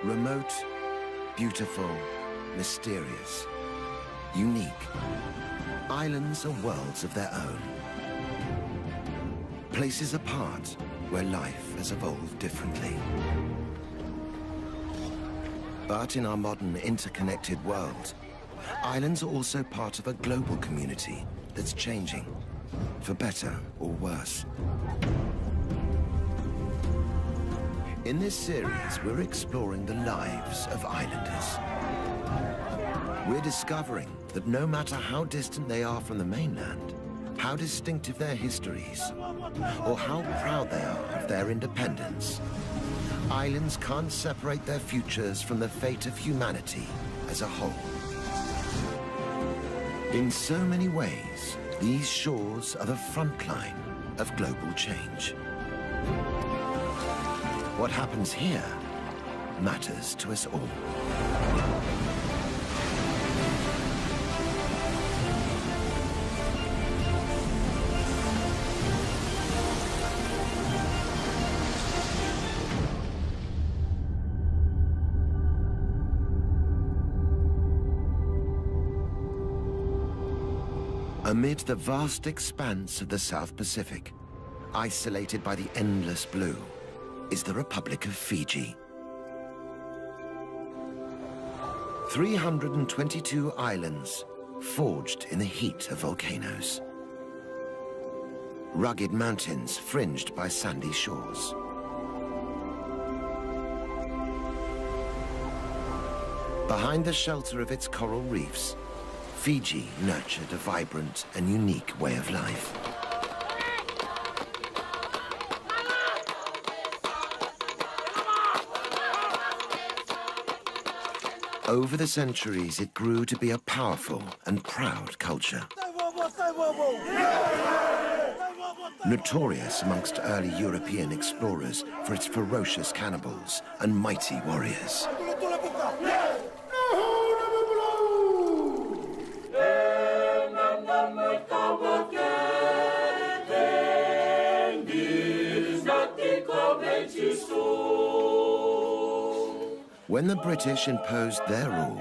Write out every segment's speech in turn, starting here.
Remote, beautiful, mysterious, unique. Islands are worlds of their own. Places apart where life has evolved differently. But in our modern interconnected world, islands are also part of a global community that's changing, for better or worse. In this series, we're exploring the lives of islanders. We're discovering that no matter how distant they are from the mainland, how distinctive their histories, or how proud they are of their independence, islands can't separate their futures from the fate of humanity as a whole. In so many ways, these shores are the front line of global change. What happens here matters to us all. Amid the vast expanse of the South Pacific, isolated by the endless blue, is the Republic of Fiji. 322 islands forged in the heat of volcanoes. Rugged mountains fringed by sandy shores. Behind the shelter of its coral reefs, Fiji nurtured a vibrant and unique way of life. Over the centuries, it grew to be a powerful and proud culture. Notorious amongst early European explorers for its ferocious cannibals and mighty warriors. When the British imposed their rule,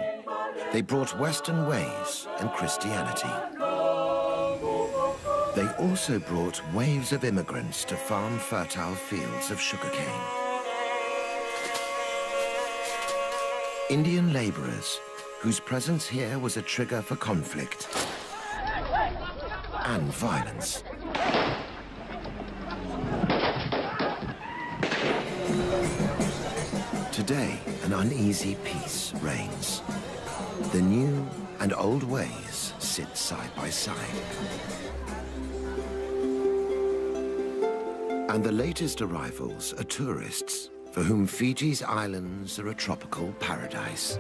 they brought Western ways and Christianity. They also brought waves of immigrants to farm fertile fields of sugarcane. Indian labourers, whose presence here was a trigger for conflict and violence. Today, an uneasy peace reigns. The new and old ways sit side by side. And the latest arrivals are tourists, for whom Fiji's islands are a tropical paradise.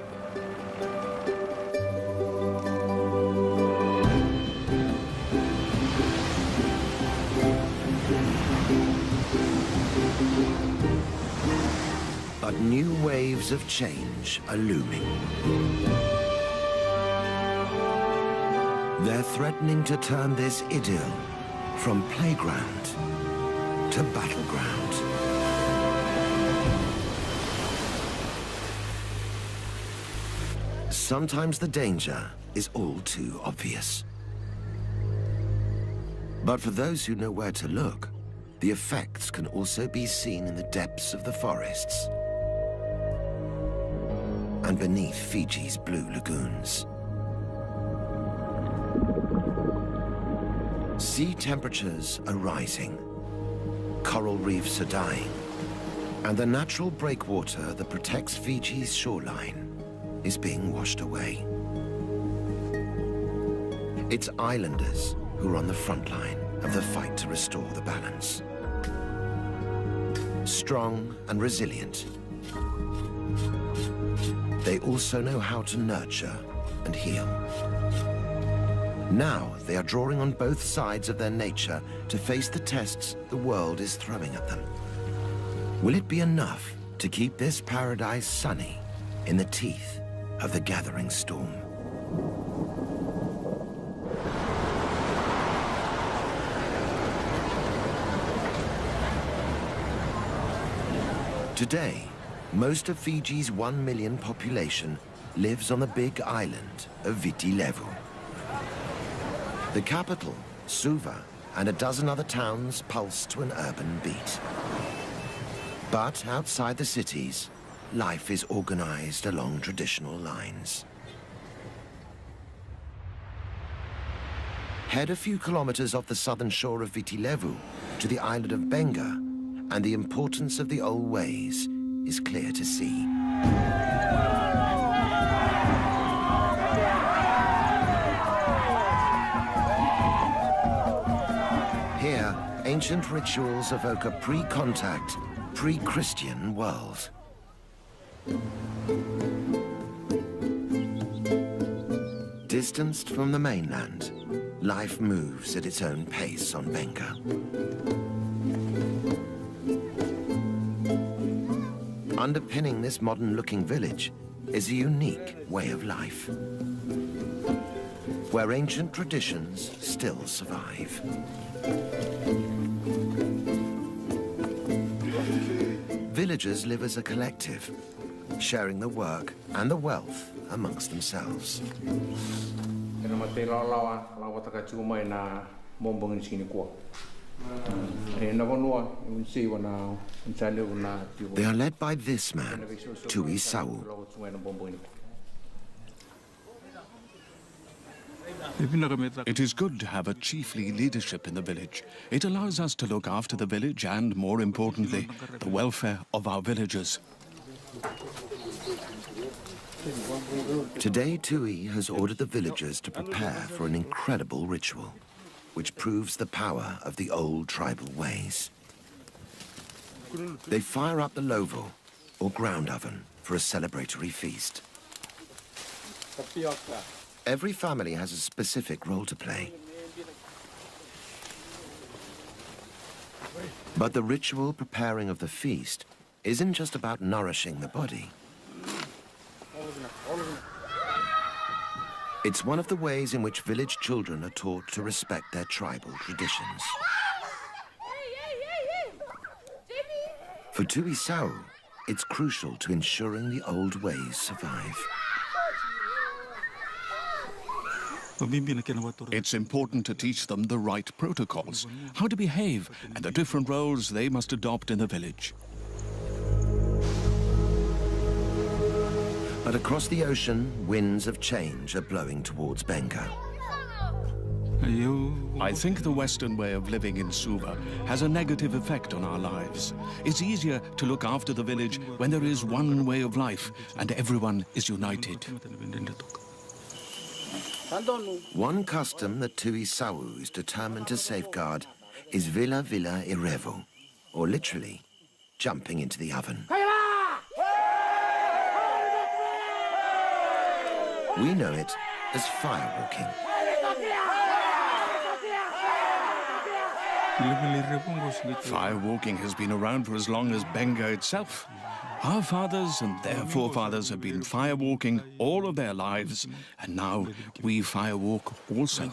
But new waves of change are looming. They're threatening to turn this idyll from playground to battleground. Sometimes the danger is all too obvious. But for those who know where to look, the effects can also be seen in the depths of the forests and beneath Fiji's blue lagoons. Sea temperatures are rising, coral reefs are dying, and the natural breakwater that protects Fiji's shoreline is being washed away. It's islanders who are on the front line of the fight to restore the balance. Strong and resilient, they also know how to nurture and heal. Now they are drawing on both sides of their nature to face the tests the world is throwing at them. Will it be enough to keep this paradise sunny in the teeth of the gathering storm? Today, Most of Fiji's 1 million population lives on the big island of Viti Levu. The capital, Suva, and a dozen other towns pulse to an urban beat. But outside the cities, life is organized along traditional lines. Head a few kilometers off the southern shore of Viti Levu to the island of Benga, and the importance of the old ways is clear to see. Here, ancient rituals evoke a pre-contact, pre-Christian world. Distanced from the mainland, life moves at its own pace on Benga. Underpinning this modern-looking village is a unique way of life, where ancient traditions still survive. Villagers live as a collective, sharing the work and the wealth amongst themselves. They are led by this man, Tuvalu. It is good to have a chiefly leadership in the village. It allows us to look after the village and, more importantly, the welfare of our villagers. Today, Tui has ordered the villagers to prepare for an incredible ritual, which proves the power of the old tribal ways. They fire up the lovo, or ground oven, for a celebratory feast. Every family has a specific role to play. But the ritual preparing of the feast isn't just about nourishing the body. It's one of the ways in which village children are taught to respect their tribal traditions. For Tuvalu, it's crucial to ensuring the old ways survive. It's important to teach them the right protocols, how to behave, and the different roles they must adopt in the village. But across the ocean, winds of change are blowing towards Benga. I think the Western way of living in Suva has a negative effect on our lives. It's easier to look after the village when there is one way of life and everyone is united. One custom that Tuvalu is determined to safeguard is Vila Vila Irevo, or literally, jumping into the oven. We know it as firewalking. Firewalking has been around for as long as Benga itself. Our fathers and their forefathers have been firewalking all of their lives, and now we firewalk also.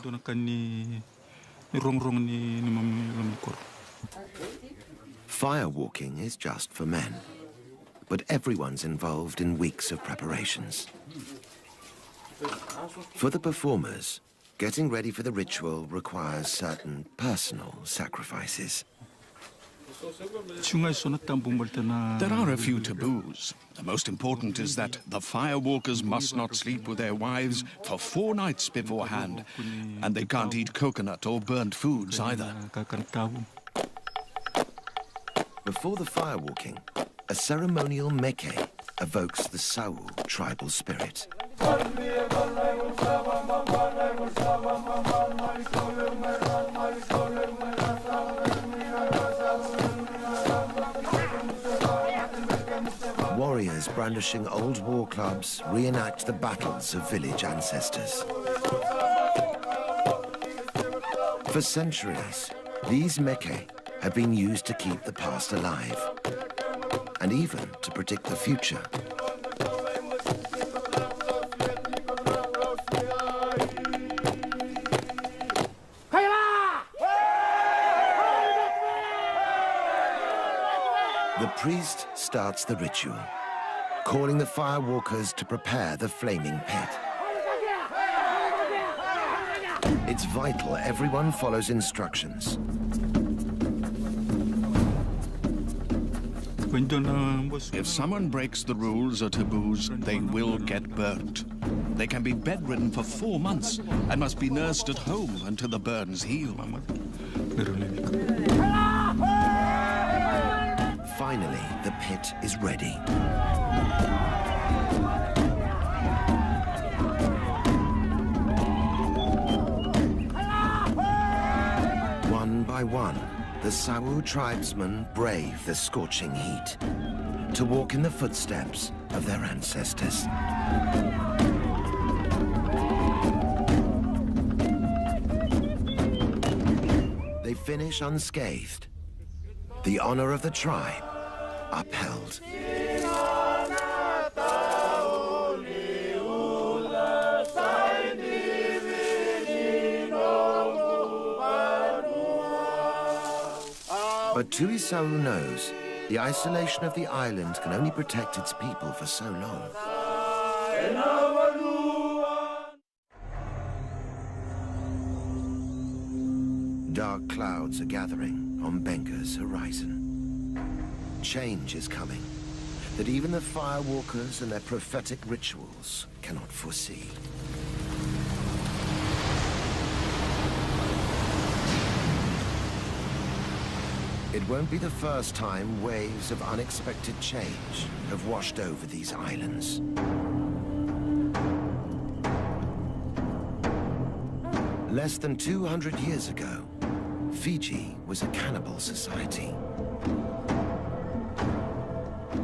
Firewalking is just for men, but everyone's involved in weeks of preparations. For the performers, getting ready for the ritual requires certain personal sacrifices. There are a few taboos. The most important is that the firewalkers must not sleep with their wives for 4 nights beforehand, and they can't eat coconut or burnt foods either. Before the firewalking, a ceremonial meke evokes the Sau tribal spirit. Warriors brandishing old war clubs reenact the battles of village ancestors. For centuries, these meke have been used to keep the past alive, and even to predict the future. The priest starts the ritual, calling the firewalkers to prepare the flaming pit. It's vital everyone follows instructions. If someone breaks the rules or taboos, they will get burnt. They can be bedridden for 4 months and must be nursed at home until the burns heal. Finally, the pit is ready. One by one, the Sawu tribesmen brave the scorching heat to walk in the footsteps of their ancestors. They finish unscathed, the honor of the tribe upheld. But Tuvalu knows the isolation of the island can only protect its people for so long. Dark clouds are gathering on Benga's horizon. Change is coming that even the firewalkers and their prophetic rituals cannot foresee. It won't be the first time waves of unexpected change have washed over these islands. Less than 200 years ago, Fiji was a cannibal society.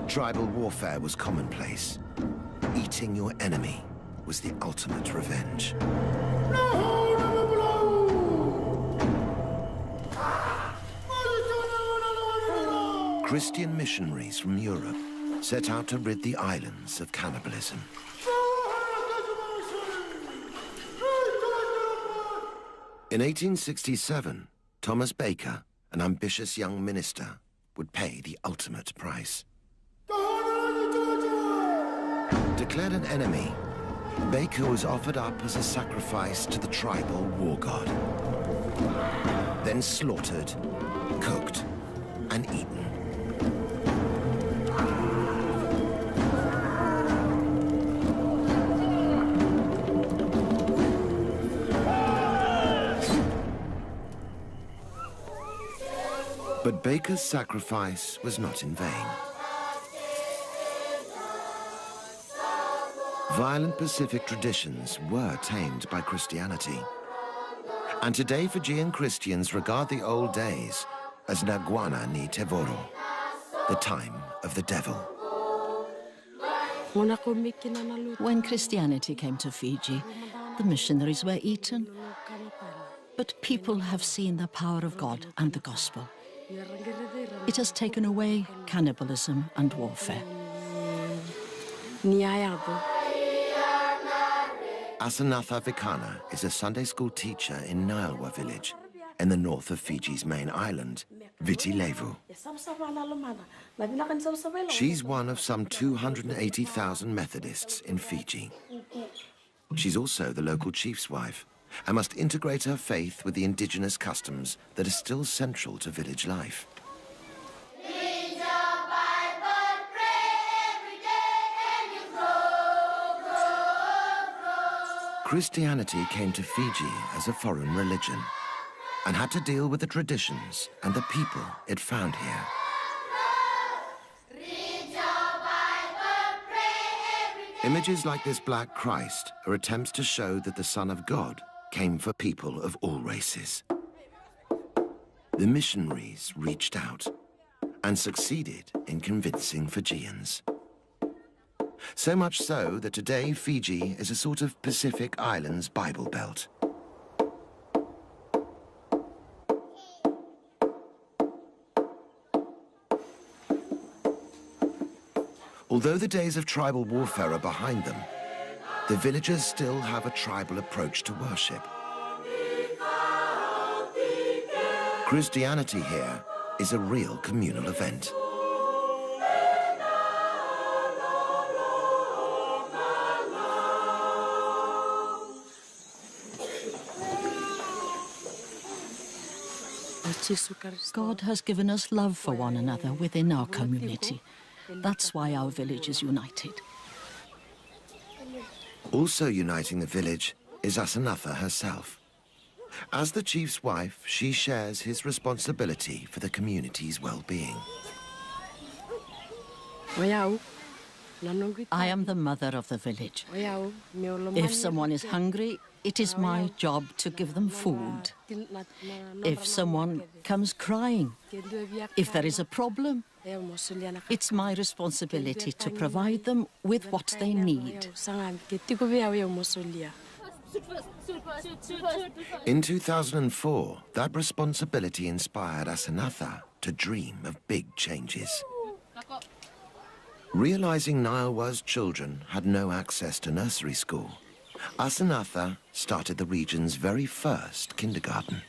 Tribal warfare was commonplace. Eating your enemy was the ultimate revenge. Christian missionaries from Europe set out to rid the islands of cannibalism. In 1867, Thomas Baker, an ambitious young minister, would pay the ultimate price. Declared an enemy, Baker was offered up as a sacrifice to the tribal war god. Then slaughtered, cooked, and eaten. But Baker's sacrifice was not in vain. Violent Pacific traditions were tamed by Christianity. And today Fijian Christians regard the old days as Naguana ni Tevoro, the time of the devil. When Christianity came to Fiji, the missionaries were eaten. But people have seen the power of God and the gospel. It has taken away cannibalism and warfare. Asanatha Vikana is a Sunday school teacher in Nialwa village, in the north of Fiji's main island, Viti Levu. She's one of some 280,000 Methodists in Fiji. She's also the local chief's wife, and must integrate her faith with the indigenous customs that are still central to village life. Read your Bible, pray every day, and you grow. Christianity came to Fiji as a foreign religion and had to deal with the traditions and the people it found here. Read your Bible, pray every day. Images like this Black Christ are attempts to show that the Son of God came for people of all races. The missionaries reached out and succeeded in convincing Fijians. So much so that today Fiji is a sort of Pacific Islands Bible Belt. Although the days of tribal warfare are behind them, the villagers still have a tribal approach to worship. Christianity here is a real communal event. God has given us love for one another within our community. That's why our village is united. Also uniting the village is Asanatha herself. As the chief's wife, she shares his responsibility for the community's well-being. I am the mother of the village. If someone is hungry, it is my job to give them food. If someone comes crying, if there is a problem, it's my responsibility to provide them with what they need. In 2004, that responsibility inspired Asanatha to dream of big changes. Realizing Niawa's children had no access to nursery school, Asanatha started the region's very first kindergarten.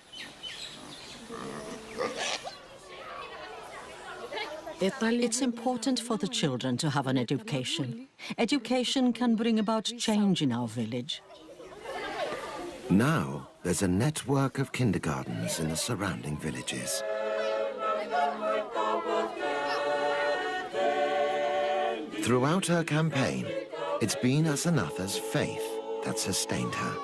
It's important for the children to have an education. Education can bring about change in our village. Now, there's a network of kindergartens in the surrounding villages. Throughout her campaign, it's been Asanatha's faith that sustained her.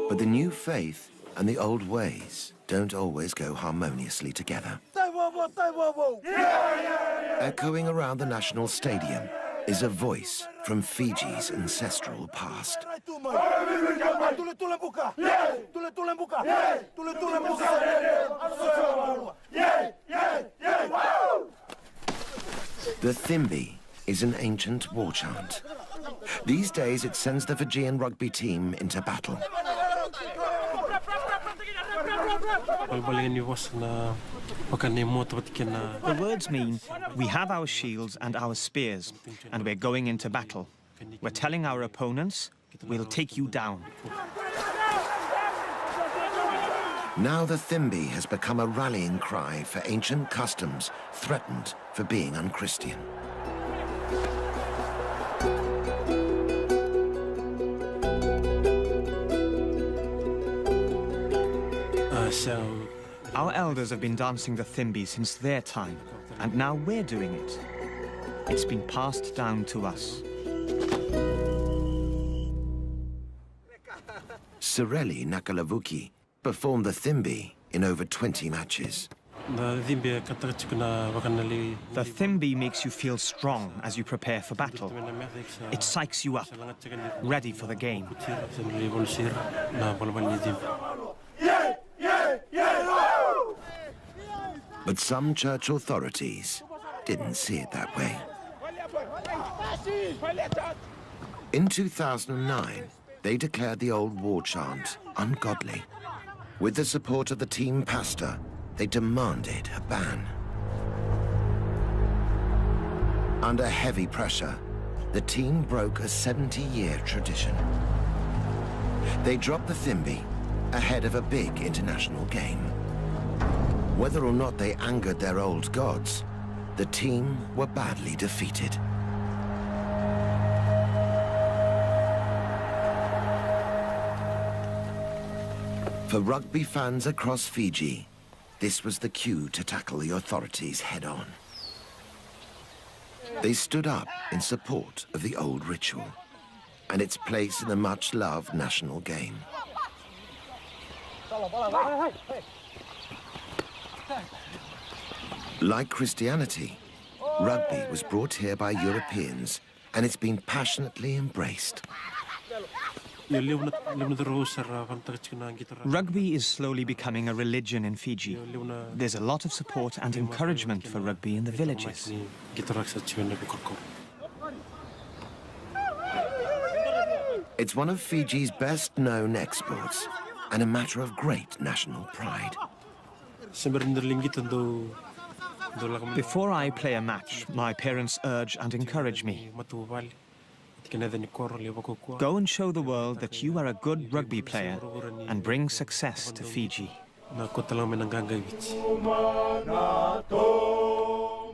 But the new faith and the old ways don't always go harmoniously together. Echoing around the national stadium is a voice from Fiji's ancestral past. The Thimbi is an ancient war chant. These days it sends the Fijian rugby team into battle. The words mean, we have our shields and our spears, and we're going into battle. We're telling our opponents, we'll take you down. Now the Thimbi has become a rallying cry for ancient customs threatened for being unchristian. Our elders have been dancing the Thimbi since their time, and now we're doing it. It's been passed down to us. Sireli Nakalavuki performed the Thimbi in over 20 matches. The Thimbi makes you feel strong as you prepare for battle. It psychs you up, ready for the game. But some church authorities didn't see it that way. In 2009, they declared the old war chant ungodly. With the support of the team pastor, they demanded a ban. Under heavy pressure, the team broke a 70-year tradition. They dropped the Thimbi ahead of a big international game. Whether or not they angered their old gods, the team were badly defeated. For rugby fans across Fiji, this was the cue to tackle the authorities head-on. They stood up in support of the old ritual and its place in the much-loved national game. Like Christianity, rugby was brought here by Europeans, and it's been passionately embraced. Rugby is slowly becoming a religion in Fiji. There's a lot of support and encouragement for rugby in the villages. It's one of Fiji's best-known exports, and a matter of great national pride. Before I play a match, my parents urge and encourage me. Go and show the world that you are a good rugby player and bring success to Fiji.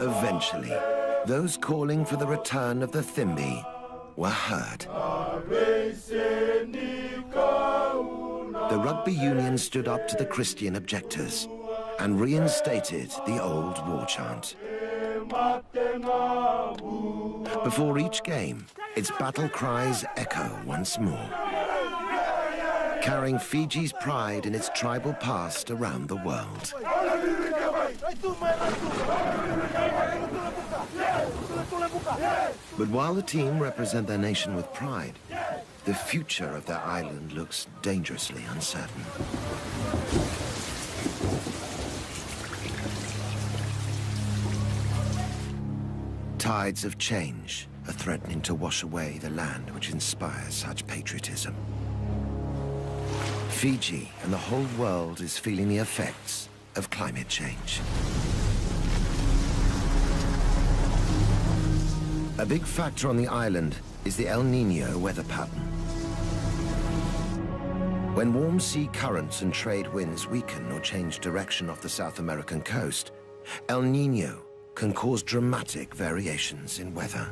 Eventually, Those calling for the return of the Thimbi were heard. The rugby union stood up to the Christian objectors and reinstated the old war chant. Before each game, its battle cries echo once more, carrying Fiji's pride in its tribal past around the world. But while the team represent their nation with pride, the future of their island looks dangerously uncertain. Tides of change are threatening to wash away the land which inspires such patriotism. Fiji and the whole world is feeling the effects of climate change. A big factor on the island is the El Niño weather pattern. When warm sea currents and trade winds weaken or change direction off the South American coast, El Niño can cause dramatic variations in weather.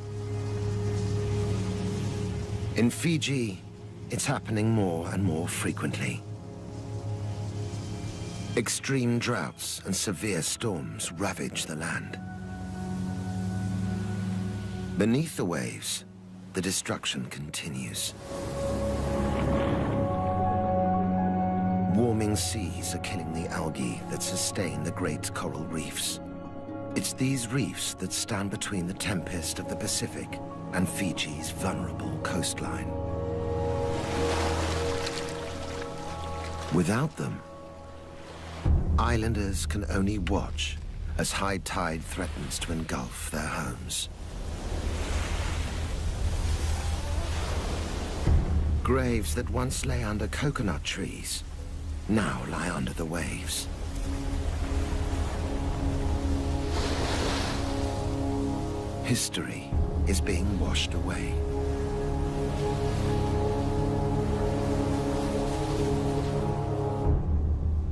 In Fiji, it's happening more and more frequently. Extreme droughts and severe storms ravage the land. Beneath the waves, the destruction continues. Warming seas are killing the algae that sustain the great coral reefs. It's these reefs that stand between the tempest of the Pacific and Fiji's vulnerable coastline. Without them, islanders can only watch as high tide threatens to engulf their homes. Graves that once lay under coconut trees now lie under the waves. History is being washed away.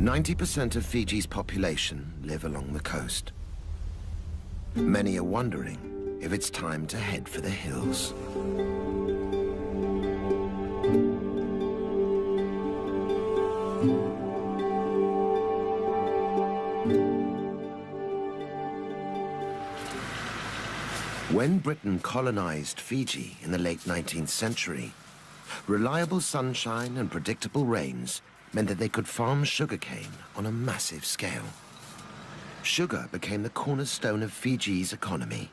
"90% of Fiji's population live along the coast. Many are wondering if it's time to head for the hills. When Britain colonized Fiji in the late 19th century, reliable sunshine and predictable rains meant that they could farm sugarcane on a massive scale. Sugar became the cornerstone of Fiji's economy.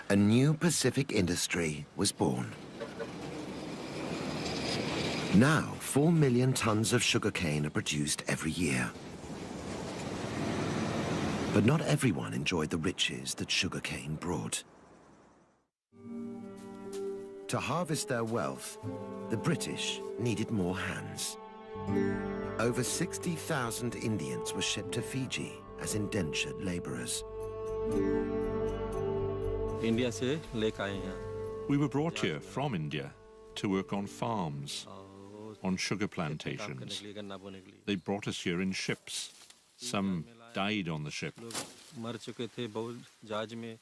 A new Pacific industry was born. Now, 4 million tons of sugarcane are produced every year. But not everyone enjoyed the riches that sugarcane brought. To harvest their wealth, the British needed more hands. Over 60,000 Indians were shipped to Fiji as indentured laborers. We were brought here from India to work on farms, on sugar plantations. They brought us here in ships. Some died on the ship,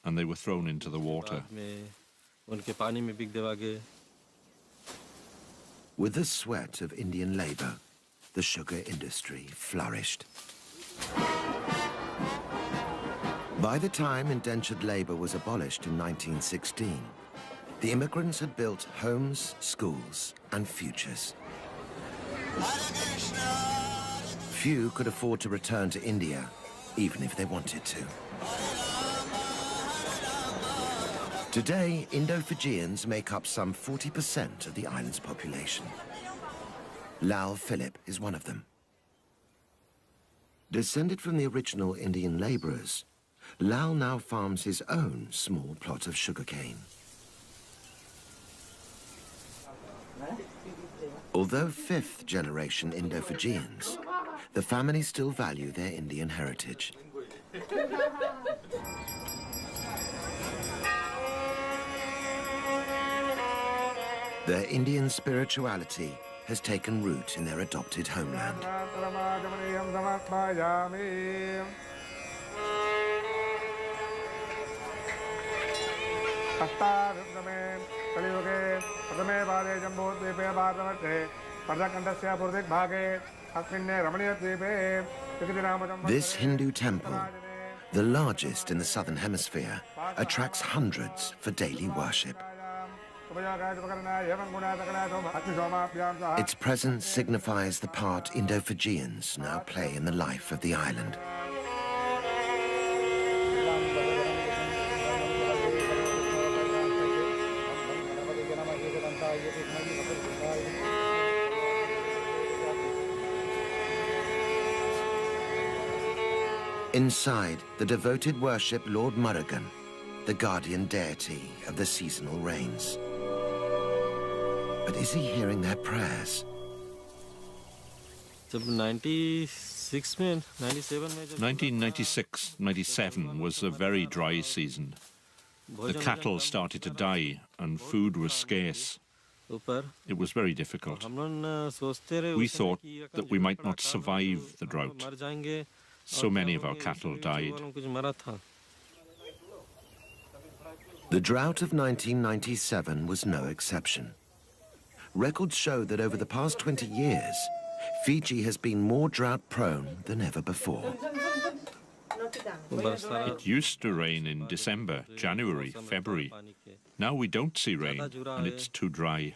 and they were thrown into the water. With the sweat of Indian labor, the sugar industry flourished. By the time indentured labor was abolished in 1916, the immigrants had built homes, schools, and futures. Few could afford to return to India, even if they wanted to. Today, Indo-Fijians make up some 40% of the island's population. Lau Philip is one of them. Descended from the original Indian laborers, Lau now farms his own small plot of sugarcane. Although fifth-generation Indo-Fijians, the family still value their Indian heritage. Their Indian spirituality has taken root in their adopted homeland. This Hindu temple, the largest in the southern hemisphere, attracts hundreds for daily worship. Its presence signifies the part Indo-Fijians now play in the life of the island. Inside, the devoted worship Lord Murugan, the guardian deity of the seasonal rains. But is he hearing their prayers? 1996-97 was a very dry season. The cattle started to die and food was scarce. It was very difficult. We thought that we might not survive the drought. So many of our cattle died. The drought of 1997 was no exception. Records show that over the past 20 years, Fiji has been more drought-prone than ever before. It used to rain in December, January, February. Now we don't see rain, and it's too dry.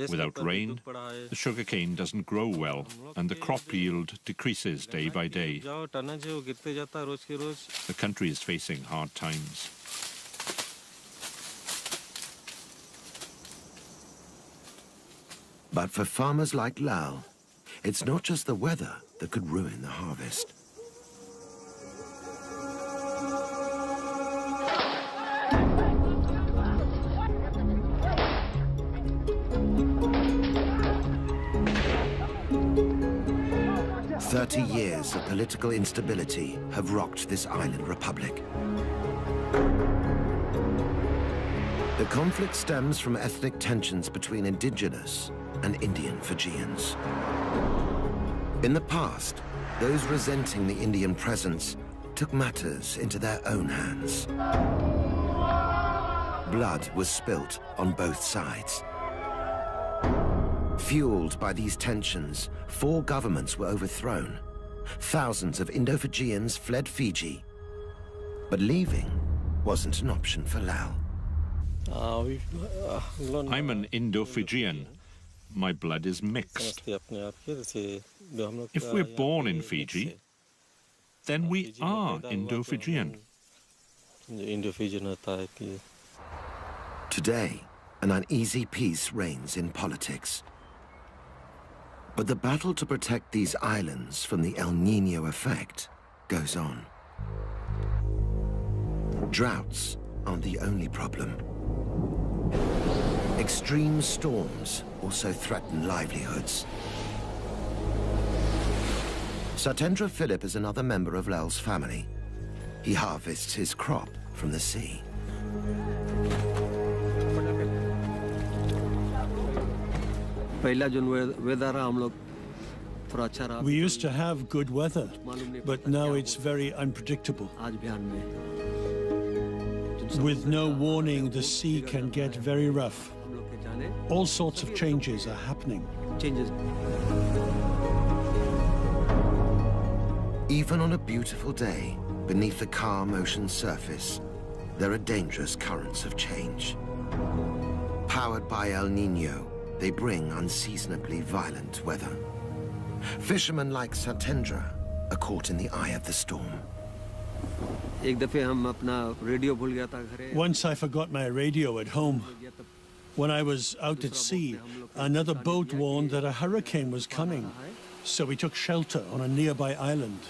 Without rain, the sugarcane doesn't grow well, and the crop yield decreases day by day. The country is facing hard times. But for farmers like Lau, it's not just the weather that could ruin the harvest. "30 years of political instability have rocked this island republic. The conflict stems from ethnic tensions between indigenous and Indian Fijians. In the past, those resenting the Indian presence took matters into their own hands. Blood was spilt on both sides. Fueled by these tensions, 4 governments were overthrown. Thousands of Indo-Fijians fled Fiji. But leaving wasn't an option for Lau. I'm an Indo-Fijian. My blood is mixed. If we're born in Fiji, then we are Indo-Fijian. Today, an uneasy peace reigns in politics. But the battle to protect these islands from the El Niño effect goes on. Droughts aren't the only problem. Extreme storms also threaten livelihoods. Satendra Philip is another member of Lau's family. He harvests his crop from the sea. We used to have good weather, but now it's very unpredictable. With no warning, the sea can get very rough. All sorts of changes are happening. Even on a beautiful day, beneath the calm ocean surface, there are dangerous currents of change. Powered by El Niño, they bring unseasonably violent weather. Fishermen like Satendra are caught in the eye of the storm. Once I forgot my radio at home. When I was out at sea, another boat warned that a hurricane was coming, so we took shelter on a nearby island.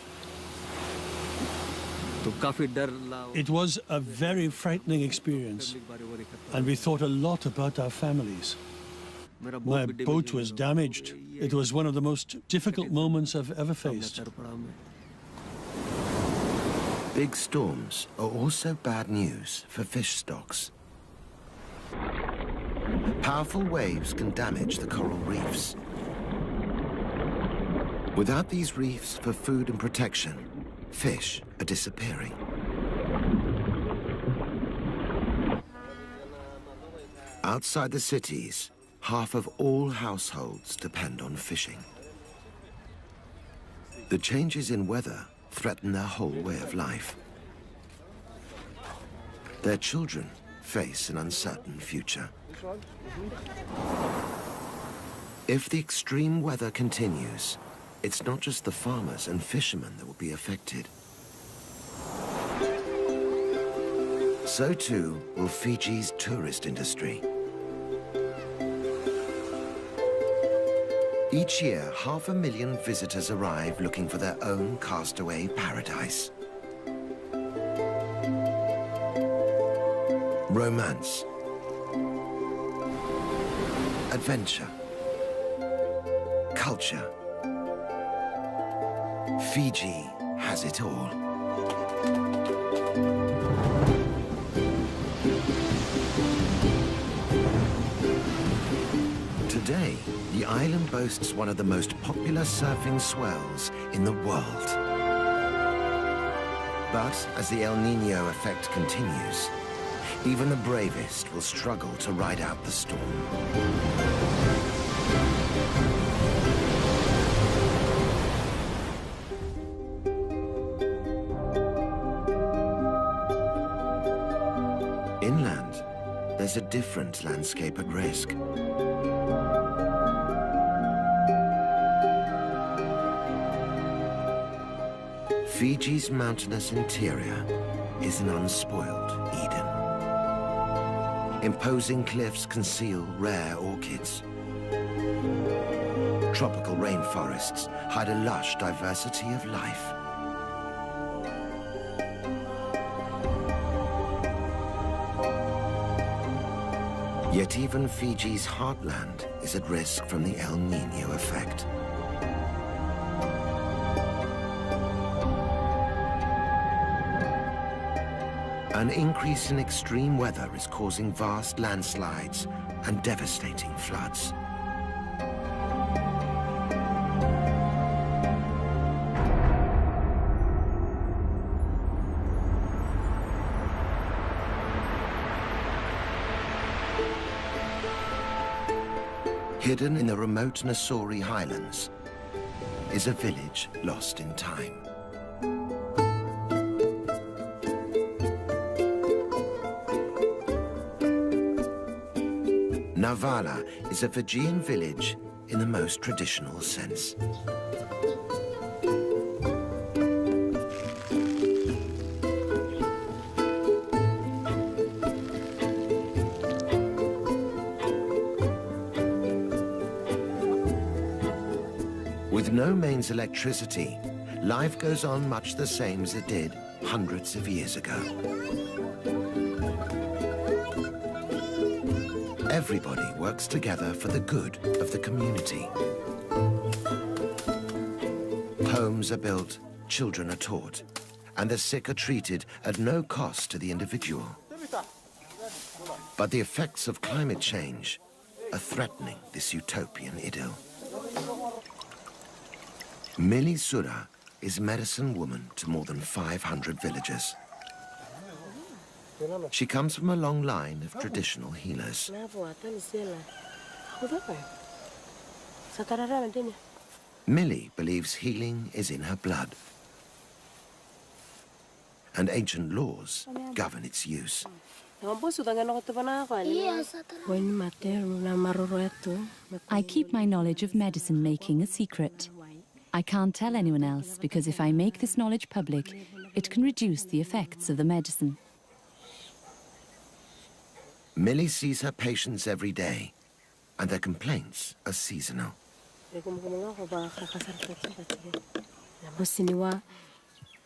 It was a very frightening experience, and we thought a lot about our families. My boat was damaged. It was one of the most difficult moments I've ever faced. Big storms are also bad news for fish stocks. Powerful waves can damage the coral reefs. Without these reefs for food and protection, fish are disappearing. Outside the cities, half of all households depend on fishing. The changes in weather threaten their whole way of life. Their children face an uncertain future. If the extreme weather continues, it's not just the farmers and fishermen that will be affected. So too will Fiji's tourist industry. Each year, 500,000 visitors arrive looking for their own castaway paradise. Romance, adventure, culture. Fiji has it all. Today, the island boasts one of the most popular surfing swells in the world. But as the El Niño effect continues, even the bravest will struggle to ride out the storm. Inland, there's a different landscape at risk. Fiji's mountainous interior is an unspoiled Eden. Imposing cliffs conceal rare orchids. Tropical rainforests hide a lush diversity of life. Yet even Fiji's heartland is at risk from the El Niño effect. An increase in extreme weather is causing vast landslides and devastating floods. Hidden in the remote Nasori highlands is a village lost in time. Navala is a Fijian village in the most traditional sense. With no mains electricity, life goes on much the same as it did hundreds of years ago. Everybody works together for the good of the community. Homes are built, children are taught, and the sick are treated at no cost to the individual. But the effects of climate change are threatening this utopian idyll. Mili Sura is medicine woman to more than 500 villagers. She comes from a long line of traditional healers. Mili believes healing is in her blood, and ancient laws govern its use. I keep my knowledge of medicine making a secret. I can't tell anyone else because if I make this knowledge public, it can reduce the effects of the medicine. Mili sees her patients every day, and their complaints are seasonal.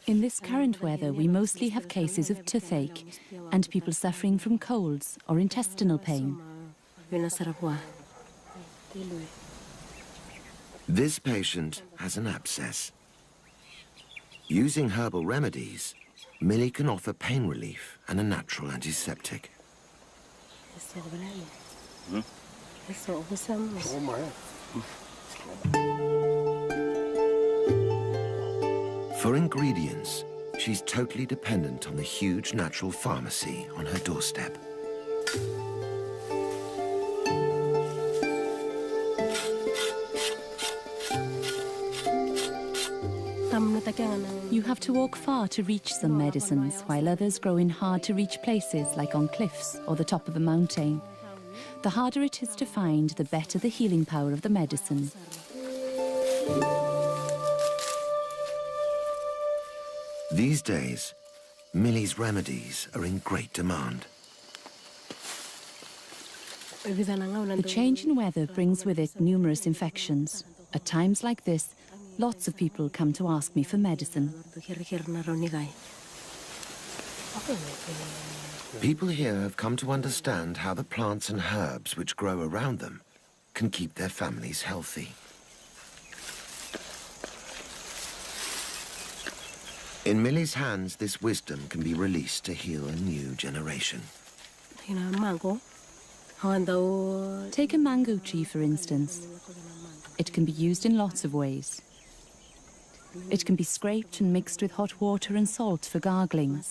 In this current weather, we mostly have cases of toothache and people suffering from colds or intestinal pain. This patient has an abscess. Using herbal remedies, Mili can offer pain relief and a natural antiseptic. For ingredients, she's totally dependent on the huge natural pharmacy on her doorstep. You have to walk far to reach some medicines, while others grow in hard-to-reach places like on cliffs or the top of a mountain. The harder it is to find, the better the healing power of the medicine. These days, Millie's remedies are in great demand. The change in weather brings with it numerous infections. At times like this, lots of people come to ask me for medicine. People here have come to understand how the plants and herbs which grow around them can keep their families healthy. In Millie's hands, this wisdom can be released to heal a new generation. Take a mango tree, for instance. It can be used in lots of ways. It can be scraped and mixed with hot water and salt for gargling.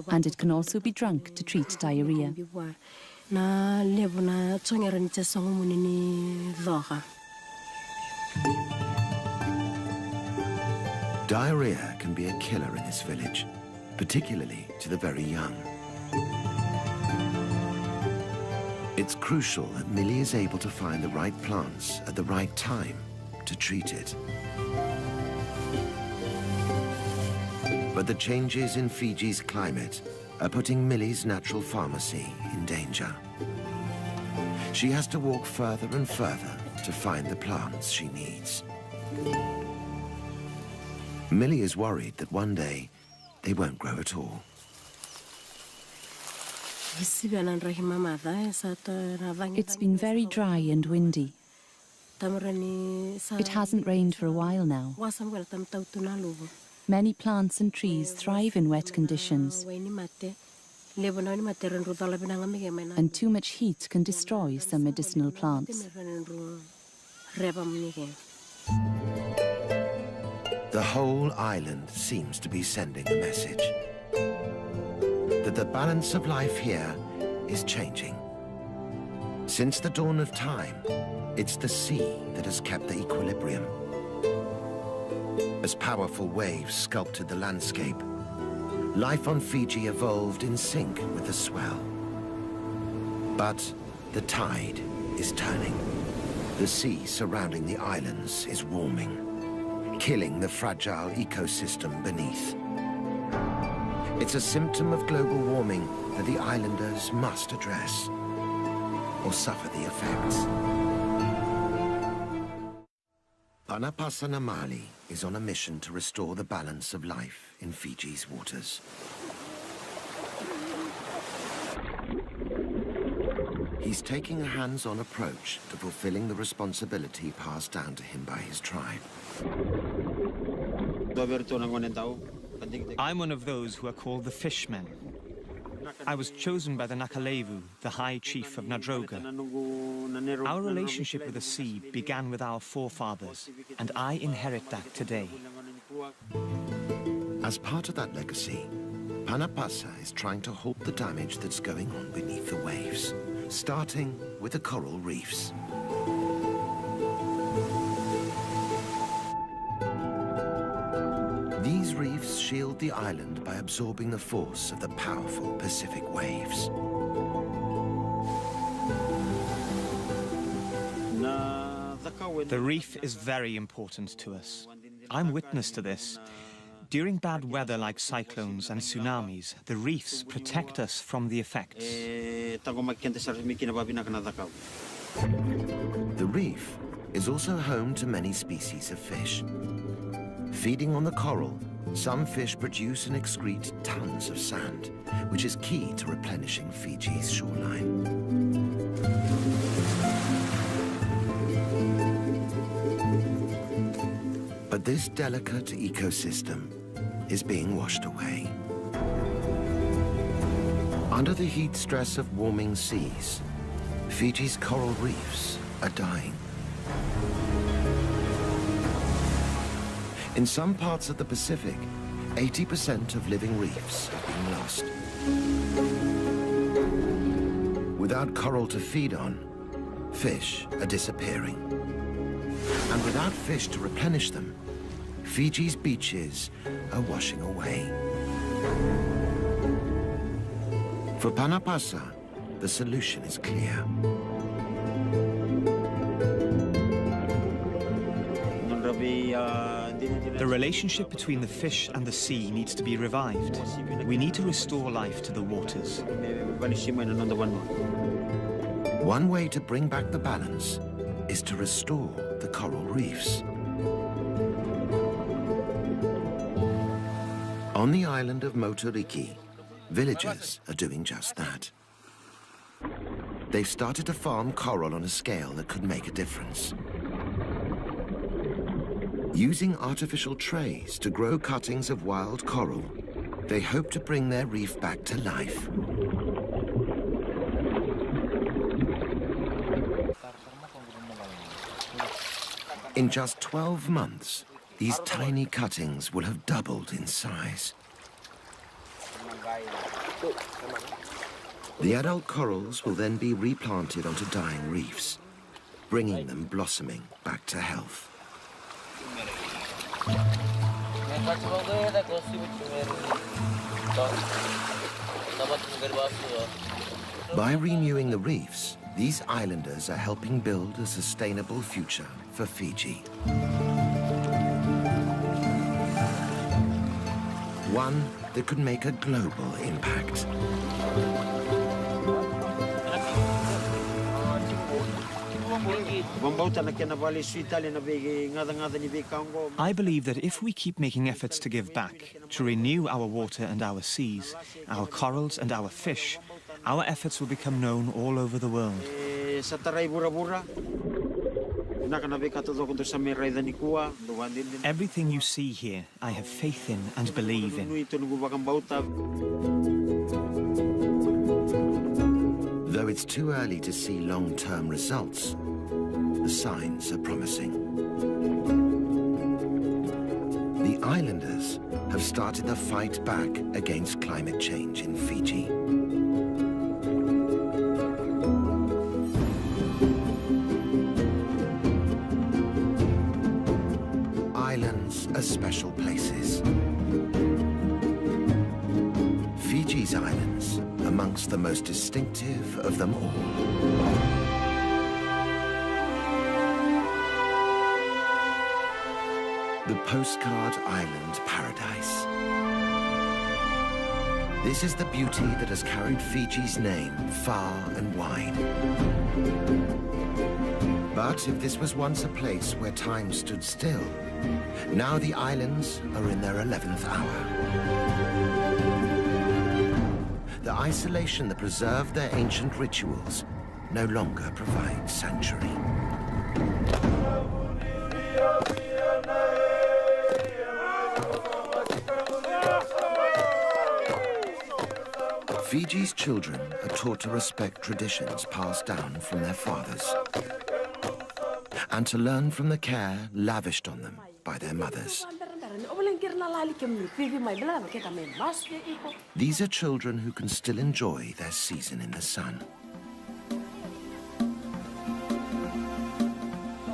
And it can also be drunk to treat diarrhea. Diarrhea can be a killer in this village, particularly to the very young. It's crucial that Millie is able to find the right plants at the right time to treat it. But the changes in Fiji's climate are putting Millie's natural pharmacy in danger. She has to walk further and further to find the plants she needs. Millie is worried that one day they won't grow at all. It's been very dry and windy. It hasn't rained for a while now. Many plants and trees thrive in wet conditions, and too much heat can destroy some medicinal plants. The whole island seems to be sending a message that the balance of life here is changing. Since the dawn of time, it's the sea that has kept the equilibrium. As powerful waves sculpted the landscape, life on Fiji evolved in sync with the swell. But the tide is turning. The sea surrounding the islands is warming, killing the fragile ecosystem beneath. It's a symptom of global warming that the islanders must address, or suffer the effects. Panapasa Namali is on a mission to restore the balance of life in Fiji's waters. He's taking a hands-on approach to fulfilling the responsibility passed down to him by his tribe. I'm one of those who are called the Fishmen. I was chosen by the Levu, the High Chief of Nadroga. Our relationship with the sea began with our forefathers, and I inherit that today. As part of that legacy, Panapasa is trying to halt the damage that's going on beneath the waves, starting with the coral reefs. These reefs shield the island by absorbing the force of the powerful Pacific waves. The reef is very important to us. I'm witness to this. During bad weather like cyclones and tsunamis, the reefs protect us from the effects. The reef is also home to many species of fish. Feeding on the coral, some fish produce and excrete tons of sand, which is key to replenishing Fiji's shoreline. But this delicate ecosystem is being washed away. Under the heat stress of warming seas, Fiji's coral reefs are dying. In some parts of the Pacific, 80% of living reefs have been lost. Without coral to feed on, fish are disappearing. And without fish to replenish them, Fiji's beaches are washing away. For Panapasa, the solution is clear. The relationship between the fish and the sea needs to be revived. We need to restore life to the waters. One way to bring back the balance is to restore the coral reefs. On the island of Moturiki, villagers are doing just that. They've started to farm coral on a scale that could make a difference. Using artificial trays to grow cuttings of wild coral, they hope to bring their reef back to life. In just 12 months, these tiny cuttings will have doubled in size. The adult corals will then be replanted onto dying reefs, bringing them blossoming back to health. By renewing the reefs, these islanders are helping build a sustainable future for Fiji. One that could make a global impact. I believe that if we keep making efforts to give back, to renew our water and our seas, our corals and our fish, our efforts will become known all over the world. Everything you see here, I have faith in and believe in. Though it's too early to see long-term results, the signs are promising. The islanders have started the fight back against climate change in Fiji. Islands are special places. Fiji's islands amongst the most distinctive of them all. The postcard island paradise. This is the beauty that has carried Fiji's name far and wide. But if this was once a place where time stood still, now the islands are in their 11th hour. The isolation that preserved their ancient rituals no longer provides sanctuary. Fiji's children are taught to respect traditions passed down from their fathers and to learn from the care lavished on them by their mothers. These are children who can still enjoy their season in the sun.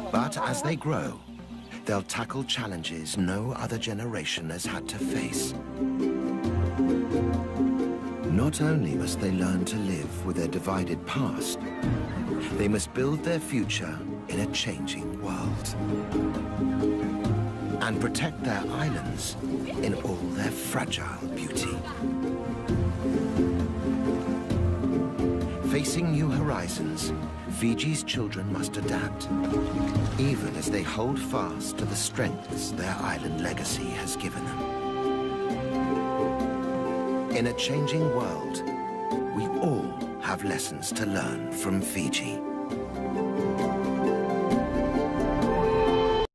But as they grow, they'll tackle challenges no other generation has had to face. Not only must they learn to live with their divided past, they must build their future in a changing world and protect their islands in all their fragile beauty. Facing new horizons, Fiji's children must adapt, even as they hold fast to the strengths their island legacy has given them. In a changing world, we all have lessons to learn from Fiji.